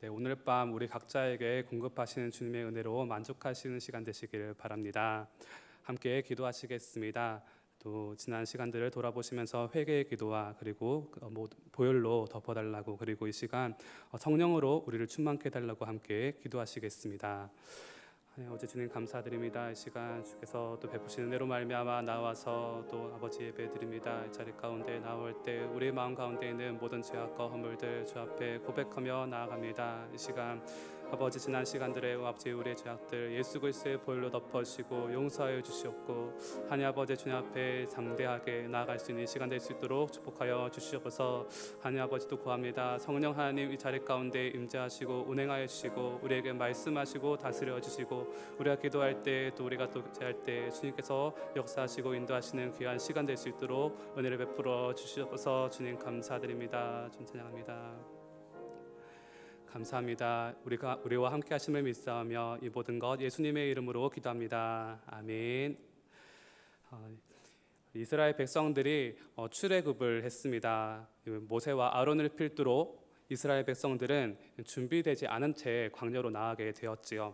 오늘 밤 우리 각자에게 공급하시는 주님의 은혜로 만족하시는 시간 되시기를 바랍니다. 함께 기도하시겠습니다. 또 지난 시간들을 돌아보시면서 회개의 기도와 그리고 보혈로 덮어달라고, 그리고 이 시간 성령으로 우리를 충만케 해달라고 함께 기도하시겠습니다. 어제 주님 감사드립니다. 이 시간 주께서 또 베푸시는 은혜로 말미암아 나와서 또 아버지 예배드립니다. 이 자리 가운데 나올 때 우리 마음 가운데 있는 모든 죄악과 허물들 주 앞에 고백하며 나아갑니다. 이 시간 아버지, 지난 시간들에 아버지 우리의 죄악들 예수 그리스도의 보혈로 덮어주시고 용서하여 주시옵고 하나님 아버지 주님 앞에 담대하게 나아갈 수 있는 시간 될 수 있도록 축복하여 주시옵소서. 하나님 아버지도 구합니다. 성령 하나님 이 자리 가운데 임재하시고 운행하여 주시고 우리에게 말씀하시고 다스려 주시고 우리가 기도할 때 또 우리가 또 제할 때 주님께서 역사하시고 인도하시는 귀한 시간 될 수 있도록 은혜를 베풀어 주시옵소서. 주님 감사드립니다. 주님 찬양합니다. 감사합니다. 우리와 함께 하심을 믿사오며 이 모든 것 예수님의 이름으로 기도합니다. 아멘. 이스라엘 백성들이 출애굽을 했습니다. 모세와 아론을 필두로 이스라엘 백성들은 준비되지 않은 채 광야로 나아가게 되었지요.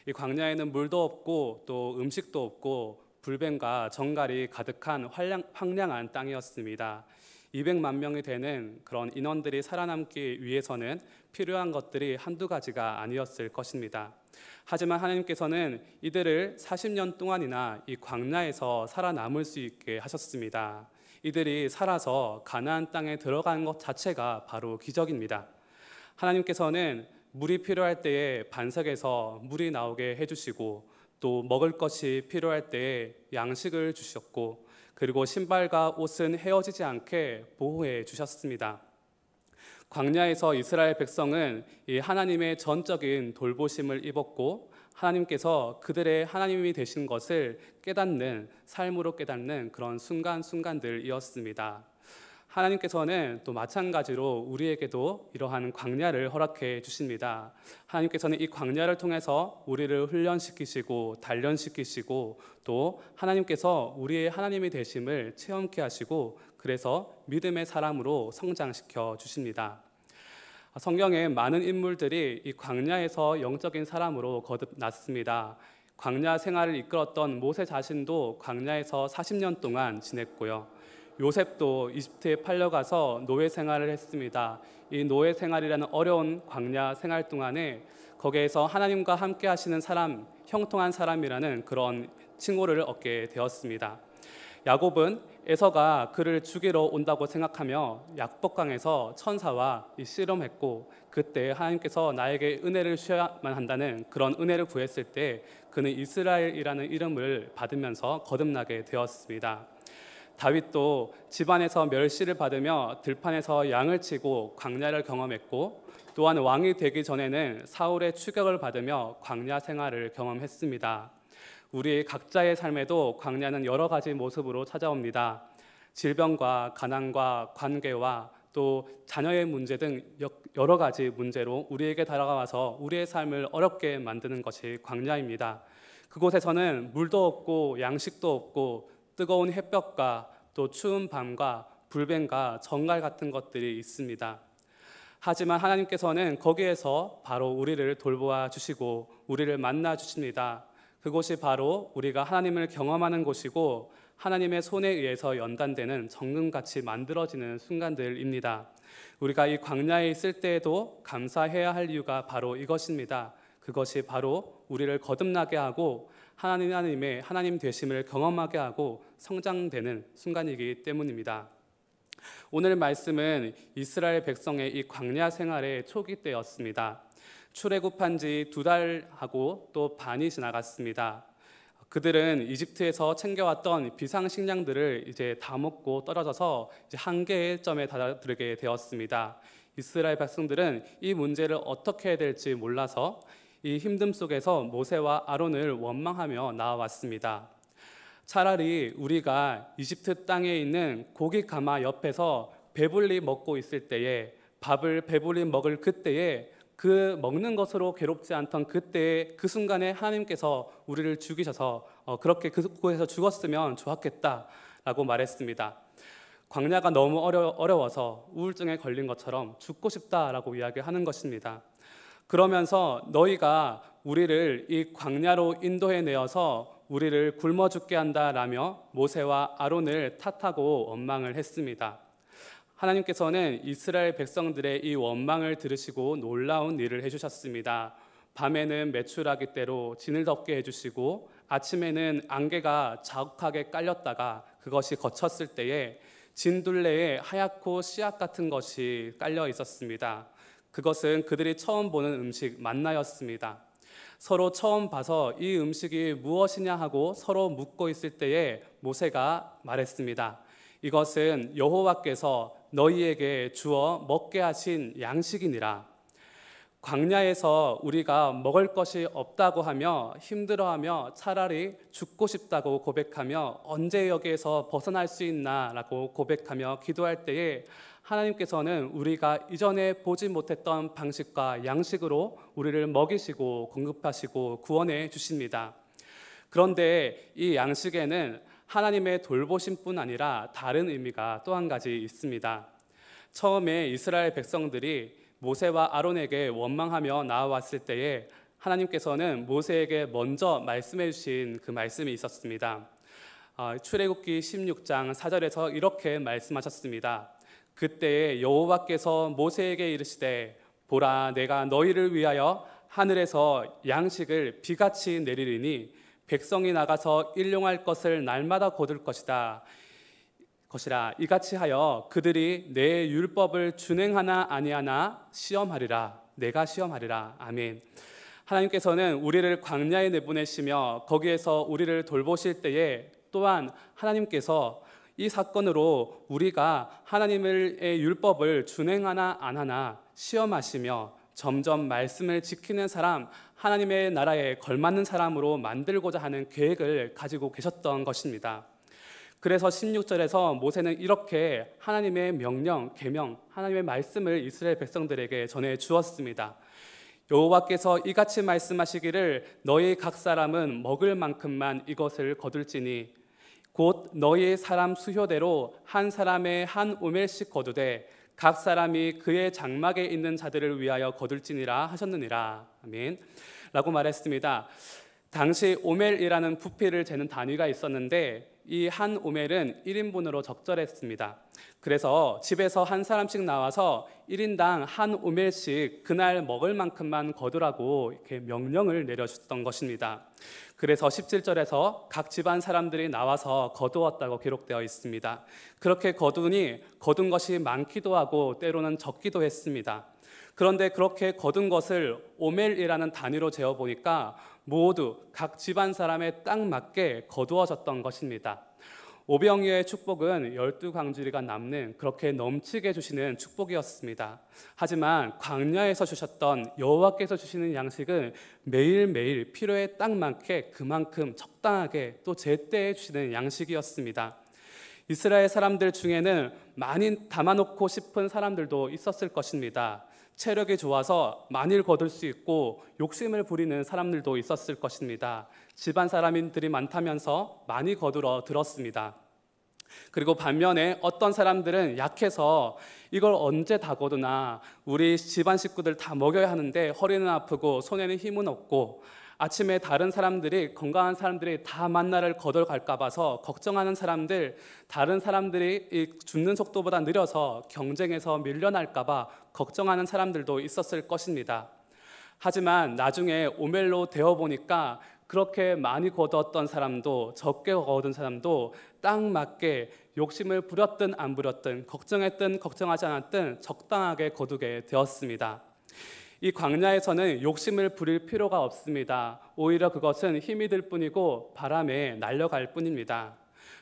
이 광야에는 물도 없고 또 음식도 없고 불뱀과 정갈이 가득한 황량한 땅이었습니다. 200만 명이 되는 그런 인원들이 살아남기 위해서는 필요한 것들이 한두 가지가 아니었을 것입니다. 하지만 하나님께서는 이들을 40년 동안이나 이 광야에서 살아남을 수 있게 하셨습니다. 이들이 살아서 가나안 땅에 들어간 것 자체가 바로 기적입니다. 하나님께서는 물이 필요할 때에 반석에서 물이 나오게 해주시고 또 먹을 것이 필요할 때에 양식을 주셨고 그리고 신발과 옷은 헤어지지 않게 보호해 주셨습니다. 광야에서 이스라엘 백성은 이 하나님의 전적인 돌보심을 입었고 하나님께서 그들의 하나님이 되신 것을 깨닫는 삶으로 깨닫는 그런 순간순간들이었습니다. 하나님께서는 또 마찬가지로 우리에게도 이러한 광야를 허락해 주십니다. 하나님께서는 이 광야를 통해서 우리를 훈련시키시고 단련시키시고 또 하나님께서 우리의 하나님이 되심을 체험케 하시고 그래서 믿음의 사람으로 성장시켜 주십니다. 성경에 많은 인물들이 이 광야에서 영적인 사람으로 거듭났습니다. 광야 생활을 이끌었던 모세 자신도 광야에서 40년 동안 지냈고요. 요셉도 이집트에 팔려가서 노예 생활을 했습니다. 이 노예 생활이라는 어려운 광야 생활 동안에 거기에서 하나님과 함께 하시는 사람, 형통한 사람이라는 그런 칭호를 얻게 되었습니다. 야곱은 에서가 그를 죽이러 온다고 생각하며 약복강에서 천사와 씨름했고 그때 하나님께서 나에게 은혜를 주셔야만 한다는 그런 은혜를 구했을 때 그는 이스라엘이라는 이름을 받으면서 거듭나게 되었습니다. 다윗도 집안에서 멸시를 받으며 들판에서 양을 치고 광야를 경험했고 또한 왕이 되기 전에는 사울의 추격을 받으며 광야 생활을 경험했습니다. 우리 각자의 삶에도 광야는 여러 가지 모습으로 찾아옵니다. 질병과 가난과 관계와 또 자녀의 문제 등 여러 가지 문제로 우리에게 다가와서 우리의 삶을 어렵게 만드는 것이 광야입니다. 그곳에서는 물도 없고 양식도 없고 뜨거운 햇볕과 또 추운 밤과 불뱀과 정갈 같은 것들이 있습니다. 하지만 하나님께서는 거기에서 바로 우리를 돌보아 주시고 우리를 만나 주십니다. 그곳이 바로 우리가 하나님을 경험하는 곳이고 하나님의 손에 의해서 연단되는 정금같이 만들어지는 순간들입니다. 우리가 이 광야에 있을 때에도 감사해야 할 이유가 바로 이것입니다. 그것이 바로 우리를 거듭나게 하고 하나님의 하나님 되심을 경험하게 하고 성장되는 순간이기 때문입니다. 오늘 말씀은 이스라엘 백성의 이 광야 생활의 초기 때였습니다. 출애굽한 지 2달하고 또 반이 지나갔습니다. 그들은 이집트에서 챙겨왔던 비상식량들을 이제 다 먹고 떨어져서 이제 한계의 점에 다다르게 되었습니다. 이스라엘 백성들은 이 문제를 어떻게 해야 될지 몰라서 이 힘듦 속에서 모세와 아론을 원망하며 나아왔습니다. 차라리 우리가 이집트 땅에 있는 고기 가마 옆에서 배불리 먹고 있을 때에 밥을 배불리 먹을 그때에 그 먹는 것으로 괴롭지 않던 그때의 그 순간에 하나님께서 우리를 죽이셔서 그렇게 그곳에서 죽었으면 좋았겠다라고 말했습니다. 광야가 너무 어려워서 우울증에 걸린 것처럼 죽고 싶다라고 이야기하는 것입니다. 그러면서 너희가 우리를 이 광야로 인도해 내어서 우리를 굶어 죽게 한다라며 모세와 아론을 탓하고 원망을 했습니다. 하나님께서는 이스라엘 백성들의 이 원망을 들으시고 놀라운 일을 해주셨습니다. 밤에는 메추라기 떼로 진을 덮게 해주시고 아침에는 안개가 자욱하게 깔렸다가 그것이 거쳤을 때에 진둘레에 하얗고 씨앗 같은 것이 깔려 있었습니다. 그것은 그들이 처음 보는 음식 만나였습니다. 서로 처음 봐서 이 음식이 무엇이냐 하고 서로 묻고 있을 때에 모세가 말했습니다. 이것은 여호와께서 너희에게 주어 먹게 하신 양식이니라. 광야에서 우리가 먹을 것이 없다고 하며 힘들어하며 차라리 죽고 싶다고 고백하며 언제 여기에서 벗어날 수 있나라고 고백하며 기도할 때에 하나님께서는 우리가 이전에 보지 못했던 방식과 양식으로 우리를 먹이시고 공급하시고 구원해 주십니다. 그런데 이 양식에는 하나님의 돌보심뿐 아니라 다른 의미가 또 한 가지 있습니다. 처음에 이스라엘 백성들이 모세와 아론에게 원망하며 나아왔을 때에 하나님께서는 모세에게 먼저 말씀해 주신 그 말씀이 있었습니다. 출애굽기 16장 4절에서 이렇게 말씀하셨습니다. 그때에 여호와께서 모세에게 이르시되 보라 내가 너희를 위하여 하늘에서 양식을 비같이 내리리니 백성이 나가서 일용할 것을 날마다 거둘 것이라 이같이 하여 그들이 내 율법을 준행하나 아니하나 시험하리라. 내가 시험하리라. 아멘. 하나님께서는 우리를 광야에 내보내시며 거기에서 우리를 돌보실 때에 또한 하나님께서 이 사건으로 우리가 하나님의 율법을 준행하나 안 하나 시험하시며 점점 말씀을 지키는 사람, 하나님의 나라에 걸맞는 사람으로 만들고자 하는 계획을 가지고 계셨던 것입니다. 그래서 16절에서 모세는 이렇게 하나님의 명령, 계명, 하나님의 말씀을 이스라엘 백성들에게 전해 주었습니다. 여호와께서 이같이 말씀하시기를 너희 각 사람은 먹을 만큼만 이것을 거둘지니 곧 너희 사람 수효대로 한 사람의 한 오멜씩 거두되 각 사람이 그의 장막에 있는 자들을 위하여 거둘지니라 하셨느니라. 아멘. 라고 말했습니다. 당시 오멜이라는 부피를 재는 단위가 있었는데 이 한 오멜은 1인분으로 적절했습니다. 그래서 집에서 한 사람씩 나와서 1인당 한 오멜씩 그날 먹을 만큼만 거두라고 이렇게 명령을 내려줬던 것입니다. 그래서 17절에서 각 집안 사람들이 나와서 거두었다고 기록되어 있습니다. 그렇게 거둔 것이 많기도 하고 때로는 적기도 했습니다. 그런데 그렇게 거둔 것을 오멜이라는 단위로 재어보니까 모두 각 집안 사람에 딱 맞게 거두어졌던 것입니다. 오병이어의 축복은 12광주리가 남는 그렇게 넘치게 주시는 축복이었습니다. 하지만 광야에서 주셨던 여호와께서 주시는 양식은 매일매일 필요에 딱 맞게 그만큼 적당하게 또 제때에 주시는 양식이었습니다. 이스라엘 사람들 중에는 많이 담아놓고 싶은 사람들도 있었을 것입니다. 체력이 좋아서 많이 거둘 수 있고 욕심을 부리는 사람들도 있었을 것입니다. 집안 사람들이 많다면서 많이 거두러 들었습니다. 그리고 반면에 어떤 사람들은 약해서 이걸 언제 다 거두나, 우리 집안 식구들 다 먹여야 하는데 허리는 아프고 손에는 힘은 없고 아침에 다른 사람들이, 건강한 사람들이 다 만나를 거덜 갈까 봐서 걱정하는 사람들, 다른 사람들이 죽는 속도보다 느려서 경쟁에서 밀려날까 봐 걱정하는 사람들도 있었을 것입니다. 하지만 나중에 오멜로 되어보니까 그렇게 많이 거두었던 사람도 적게 거둔 사람도 딱 맞게 욕심을 부렸든 안 부렸든 걱정했든 걱정하지 않았든 적당하게 거두게 되었습니다. 이 광야에서는 욕심을 부릴 필요가 없습니다. 오히려 그것은 힘이 들 뿐이고 바람에 날려갈 뿐입니다.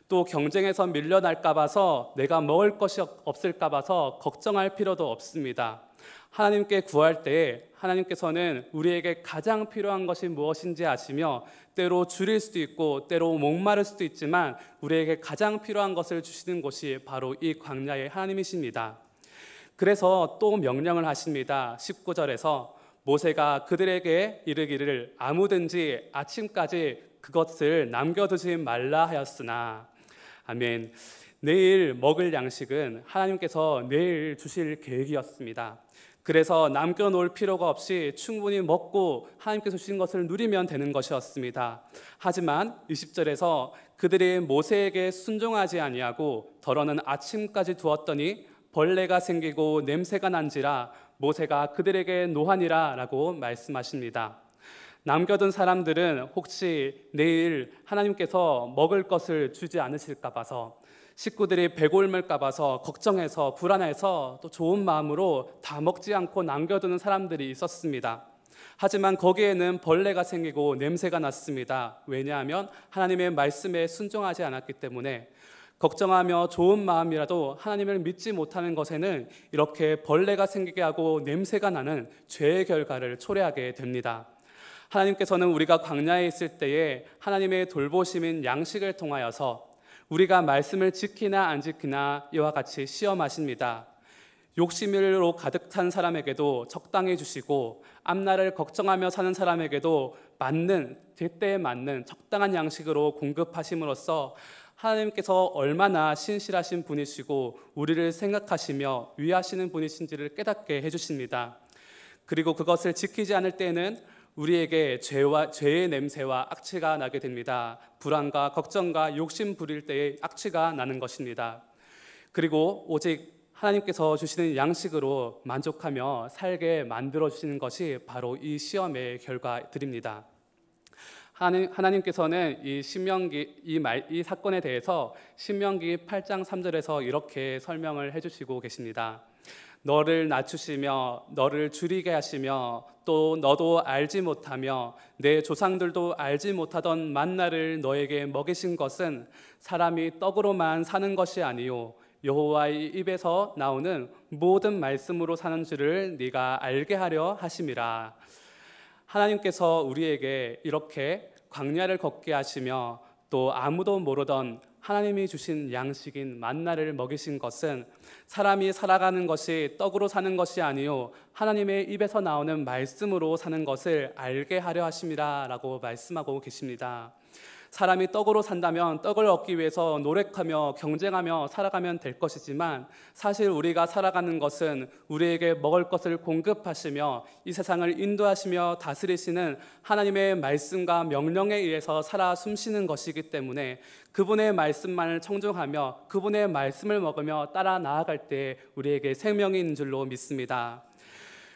또 경쟁에서 밀려날까 봐서 내가 먹을 것이 없을까 봐서 걱정할 필요도 없습니다. 하나님께 구할 때 하나님께서는 우리에게 가장 필요한 것이 무엇인지 아시며 때로 줄일 수도 있고 때로 목마를 수도 있지만 우리에게 가장 필요한 것을 주시는 곳이 바로 이 광야의 하나님이십니다. 그래서 또 명령을 하십니다. 19절에서 모세가 그들에게 이르기를 아무든지 아침까지 그것을 남겨두지 말라 하였으나. 아멘. 내일 먹을 양식은 하나님께서 내일 주실 계획이었습니다. 그래서 남겨놓을 필요가 없이 충분히 먹고 하나님께서 주신 것을 누리면 되는 것이었습니다. 하지만 20절에서 그들이 모세에게 순종하지 아니하고 덜어는 아침까지 두었더니 벌레가 생기고 냄새가 난지라 모세가 그들에게 노하니라 라고 말씀하십니다. 남겨둔 사람들은 혹시 내일 하나님께서 먹을 것을 주지 않으실까 봐서, 식구들이 배고플까 봐서 걱정해서 불안해서 또 좋은 마음으로 다 먹지 않고 남겨두는 사람들이 있었습니다. 하지만 거기에는 벌레가 생기고 냄새가 났습니다. 왜냐하면 하나님의 말씀에 순종하지 않았기 때문에. 걱정하며 좋은 마음이라도 하나님을 믿지 못하는 것에는 이렇게 벌레가 생기게 하고 냄새가 나는 죄의 결과를 초래하게 됩니다. 하나님께서는 우리가 광야에 있을 때에 하나님의 돌보심인 양식을 통하여서 우리가 말씀을 지키나 안 지키나 이와 같이 시험하십니다. 욕심으로 가득 찬 사람에게도 적당히 주시고 앞날을 걱정하며 사는 사람에게도 맞는, 제때에 맞는 적당한 양식으로 공급하심으로써 하나님께서 얼마나 신실하신 분이시고 우리를 생각하시며 위하시는 분이신지를 깨닫게 해주십니다. 그리고 그것을 지키지 않을 때에는 우리에게 죄의 냄새와 악취가 나게 됩니다. 불안과 걱정과 욕심 부릴 때에 악취가 나는 것입니다. 그리고 오직 하나님께서 주시는 양식으로 만족하며 살게 만들어 주시는 것이 바로 이 시험의 결과들입니다. 하나님께서는 이 사건에 대해서 신명기 8장 3절에서 이렇게 설명을 해주시고 계십니다. 너를 낮추시며 너를 줄이게 하시며 또 너도 알지 못하며 내 조상들도 알지 못하던 만나를 너에게 먹이신 것은 사람이 떡으로만 사는 것이 아니요 여호와의 입에서 나오는 모든 말씀으로 사는 줄을 네가 알게 하려 하심이라. 하나님께서 우리에게 이렇게 광야를 걷게 하시며 또 아무도 모르던 하나님이 주신 양식인 만나를 먹이신 것은 사람이 살아가는 것이 떡으로 사는 것이 아니요 하나님의 입에서 나오는 말씀으로 사는 것을 알게 하려 하심이라 라고 말씀하고 계십니다. 사람이 떡으로 산다면 떡을 얻기 위해서 노력하며 경쟁하며 살아가면 될 것이지만 사실 우리가 살아가는 것은 우리에게 먹을 것을 공급하시며 이 세상을 인도하시며 다스리시는 하나님의 말씀과 명령에 의해서 살아 숨쉬는 것이기 때문에 그분의 말씀만을 청종하며 그분의 말씀을 먹으며 따라 나아갈 때 우리에게 생명이 있는 줄로 믿습니다.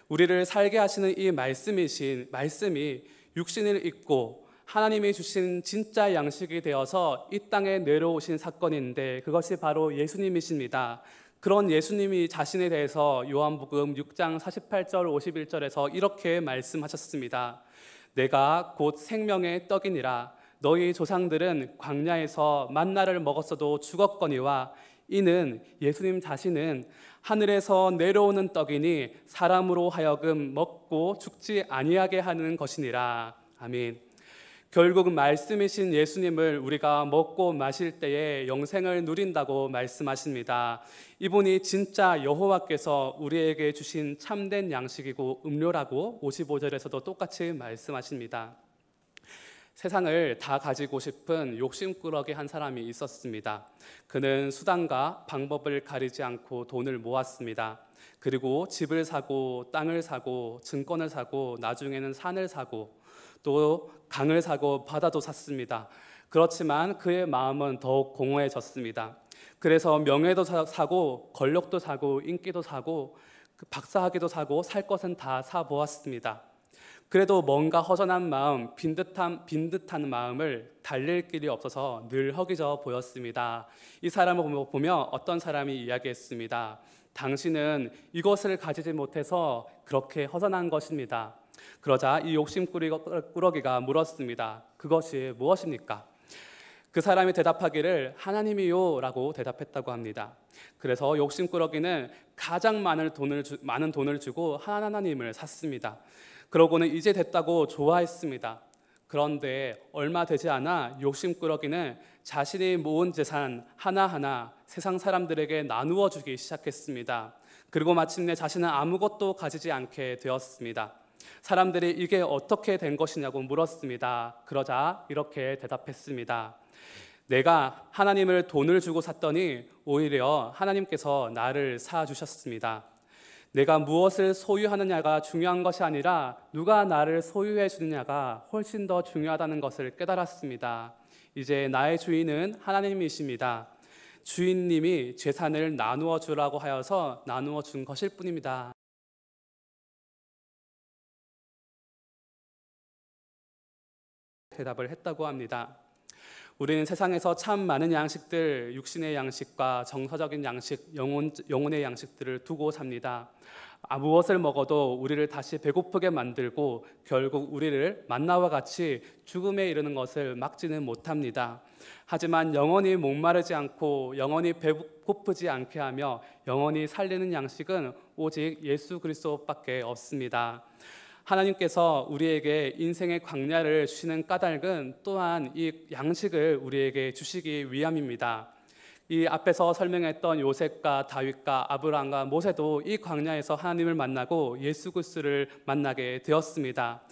우리를 살게 하시는 이 말씀이 육신을 입고 하나님이 주신 진짜 양식이 되어서 이 땅에 내려오신 사건인데 그것이 바로 예수님이십니다. 그런 예수님이 자신에 대해서 요한복음 6장 48절 51절에서 이렇게 말씀하셨습니다. 내가 곧 생명의 떡이니라. 너희 조상들은 광야에서 만나를 먹었어도 죽었거니와 이는 예수님 자신은 하늘에서 내려오는 떡이니 사람으로 하여금 먹고 죽지 아니하게 하는 것이니라. 아멘. 결국 말씀이신 예수님을 우리가 먹고 마실 때에 영생을 누린다고 말씀하십니다. 이분이 진짜 여호와께서 우리에게 주신 참된 양식이고 음료라고 55절에서도 똑같이 말씀하십니다. 세상을 다 가지고 싶은 욕심꾸러기 한 사람이 있었습니다. 그는 수단과 방법을 가리지 않고 돈을 모았습니다. 그리고 집을 사고 땅을 사고 증권을 사고 나중에는 산을 사고 또 강을 사고 바다도 샀습니다. 그렇지만 그의 마음은 더욱 공허해졌습니다. 그래서 명예도 사고 권력도 사고 인기도 사고 박사학위도 사고 살 것은 다 사보았습니다. 그래도 뭔가 허전한 마음, 빈 듯한 마음을 달랠 길이 없어서 늘 허기져 보였습니다. 이 사람을 보며 어떤 사람이 이야기했습니다. 당신은 이것을 가지지 못해서 그렇게 허전한 것입니다. 그러자 이 욕심꾸러기가 물었습니다. 그것이 무엇입니까? 그 사람이 대답하기를 하나님이요 라고 대답했다고 합니다. 그래서 욕심꾸러기는 가장 많은 돈을 주고 하나님을 샀습니다. 그러고는 이제 됐다고 좋아했습니다. 그런데 얼마 되지 않아 욕심꾸러기는 자신이 모은 재산 하나하나 세상 사람들에게 나누어 주기 시작했습니다. 그리고 마침내 자신은 아무것도 가지지 않게 되었습니다. 사람들이 이게 어떻게 된 것이냐고 물었습니다. 그러자 이렇게 대답했습니다. 내가 하나님을 돈을 주고 샀더니 오히려 하나님께서 나를 사주셨습니다. 내가 무엇을 소유하느냐가 중요한 것이 아니라 누가 나를 소유해 주느냐가 훨씬 더 중요하다는 것을 깨달았습니다. 이제 나의 주인은 하나님이십니다. 주인님이 재산을 나누어 주라고 하여서 나누어 준 것일 뿐입니다. 대답을 했다고 합니다. 우리는 세상에서 참 많은 양식들, 육신의 양식과 정서적인 양식, 영혼의 양식들을 두고 삽니다. 무엇을 먹어도 우리를 다시 배고프게 만들고 결국 우리를 만나와 같이 죽음에 이르는 것을 막지는 못합니다. 하지만 영원히 목마르지 않고 영원히 배고프지 않게 하며 영원히 살리는 양식은 오직 예수 그리스도밖에 없습니다. 하나님께서 우리에게 인생의 광야를 주시는 까닭은 또한 이 양식을 우리에게 주시기 위함입니다. 이 앞에서 설명했던 요셉과 다윗과 아브라함과 모세도 이 광야에서 하나님을 만나고 예수 그리스도를 만나게 되었습니다.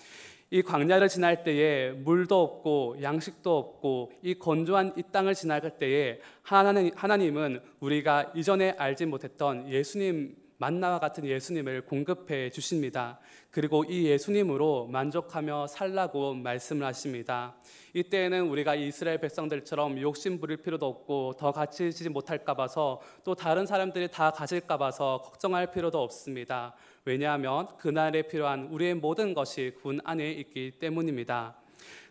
이 광야를 지날 때에 물도 없고 양식도 없고 이 건조한 이 땅을 지날 때에 하나님은 우리가 이전에 알지 못했던 예수님, 만나와 같은 예수님을 공급해 주십니다. 그리고 이 예수님으로 만족하며 살라고 말씀을 하십니다. 이때에는 우리가 이스라엘 백성들처럼 욕심 부릴 필요도 없고 더 가지지 못할까 봐서 또 다른 사람들이 다 가질까 봐서 걱정할 필요도 없습니다. 왜냐하면 그날에 필요한 우리의 모든 것이 군 안에 있기 때문입니다.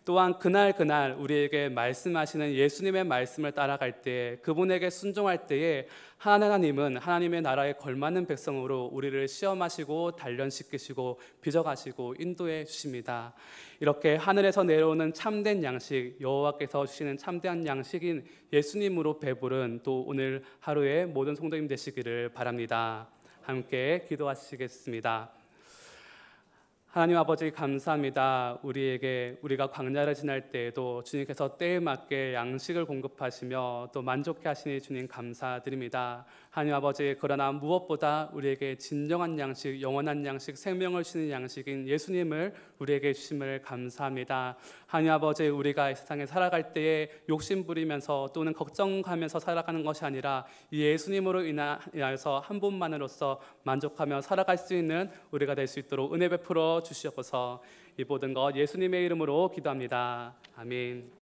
또한 그날 우리에게 말씀하시는 예수님의 말씀을 따라갈 때, 그분에게 순종할 때에 하나님은 하나님의 나라에 걸맞는 백성으로 우리를 시험하시고 단련시키시고 빚어가시고 인도해 주십니다. 이렇게 하늘에서 내려오는 참된 양식, 여호와께서 주시는 참된 양식인 예수님으로 배부른 또 오늘 하루의 모든 성도님 되시기를 바랍니다. 함께 기도하시겠습니다. 하나님 아버지 감사합니다. 우리가 광야를 지날 때에도 주님께서 때에 맞게 양식을 공급하시며 또 만족해 하시니 주님 감사드립니다. 하나님 아버지, 그러나 무엇보다 우리에게 진정한 양식, 영원한 양식, 생명을 주시는 양식인 예수님을 우리에게 주심을 감사합니다. 하나님 아버지, 우리가 이 세상에 살아갈 때에 욕심 부리면서 또는 걱정하면서 살아가는 것이 아니라 이 예수님으로 인하여서 한 분만으로서 만족하며 살아갈 수 있는 우리가 될 수 있도록 은혜 베풀어 주시옵소서. 이 모든 것 예수님의 이름으로 기도합니다. 아멘.